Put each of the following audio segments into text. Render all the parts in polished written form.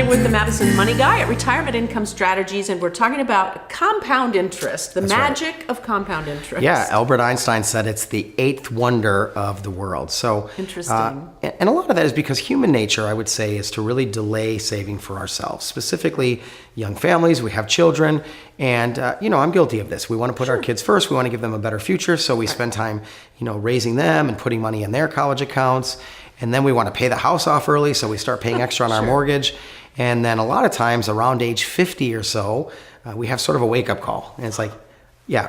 today with the Madison Money Guy at Retirement Income Strategies, and we're talking about compound interest, the magic of compound interest. Yeah, Albert Einstein said it's the eighth wonder of the world. So interesting. And a lot of that is because human nature, I would say, is to really delay saving for ourselves. Specifically, young families, we have children, and I'm guilty of this. We want to put our kids first. We want to give them a better future, so we spend time, raising them and putting money in their college accounts. And then we want to pay the house off early, so we start paying extra on our mortgage. And then a lot of times around age 50 or so, we have sort of a wake-up call. And it's like,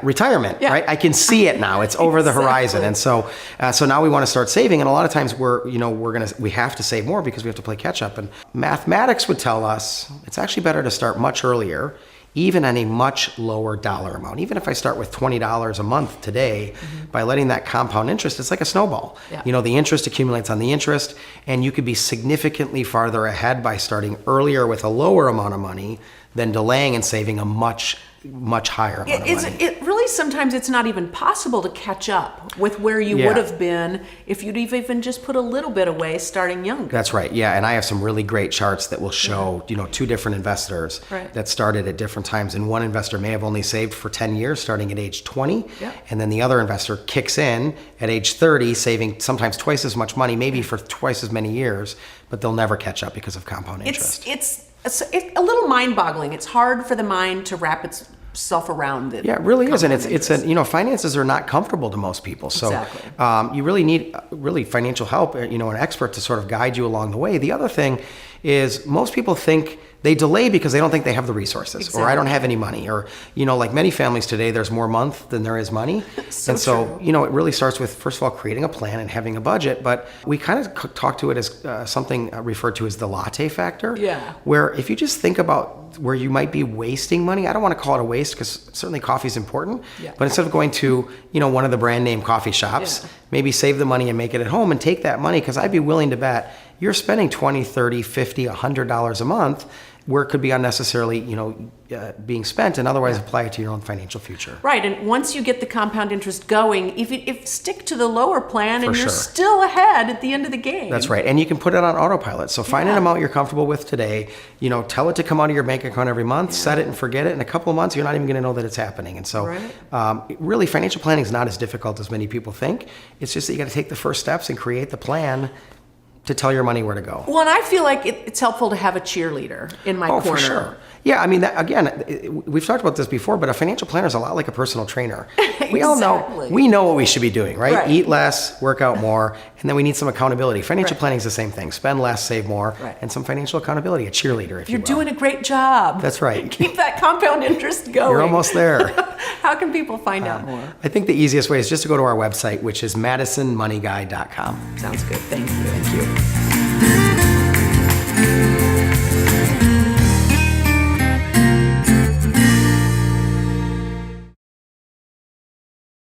retirement, right? I can see it now. It's over the horizon. And so now we want to start saving. And a lot of times we have to save more because we have to play catch up. And mathematics would tell us it's actually better to start much earlier, even on a much lower dollar amount. Even if I start with $20 a month today, by letting that compound interest, it's like a snowball. The interest accumulates on the interest, and you could be significantly farther ahead by starting earlier with a lower amount of money than delaying and saving a much higher amount of money. It really, sometimes it's not even possible to catch up with where you would have been if you'd even just put a little bit away starting younger. That's right. Yeah, and I have some really great charts that will show, two different investors that started at different times. And one investor may have only saved for 10 years, starting at age 20. And then the other investor kicks in at age 30, saving sometimes twice as much money, maybe for twice as many years, but they'll never catch up because of compound interest. It's a little mind-boggling. It's hard for the mind to wrap itself around it. Yeah, it really is, and it's finances are not comfortable to most people. So you really need financial help, an expert to sort of guide you along the way. The other thing is most people think they delay because they don't think they have the resources, or I don't have any money, or like many families today, there's more month than there is money. So it really starts with, first of all, creating a plan and having a budget. But we kind of talk to it as something referred to as the latte factor, where if you just think about where you might be wasting money, I don't want to call it a waste because certainly coffee is important, but instead of going to one of the brand name coffee shops, maybe save the money and make it at home and take that money, because I'd be willing to bet you're spending $20, $30, $50, $100 a month where it could be unnecessarily, being spent, and otherwise apply it to your own financial future. Right, and once you get the compound interest going, if stick to the lower plan, and you're still ahead at the end of the game. That's right, and you can put it on autopilot. So find an amount you're comfortable with today. Tell it to come out of your bank account every month. Set it and forget it. In a couple of months, you're not even going to know that it's happening. And so, really, financial planning is not as difficult as many people think. It's just that you got to take the first steps and create the plan to tell your money where to go. Well, and I feel like it's helpful to have a cheerleader in my corner. For sure. Yeah, I mean, we've talked about this before, but a financial planner is a lot like a personal trainer. We all know, we know what we should be doing, right? Eat less, work out more, and then we need some accountability. Financial planning is the same thing. Spend less, save more, and some financial accountability, a cheerleader, if you will. You're doing a great job. That's right. Keep that compound interest going. You're almost there. How can people find out more? I think the easiest way is just to go to our website, which is madisonmoneyguy.com. Sounds good. Thank you. Thank you.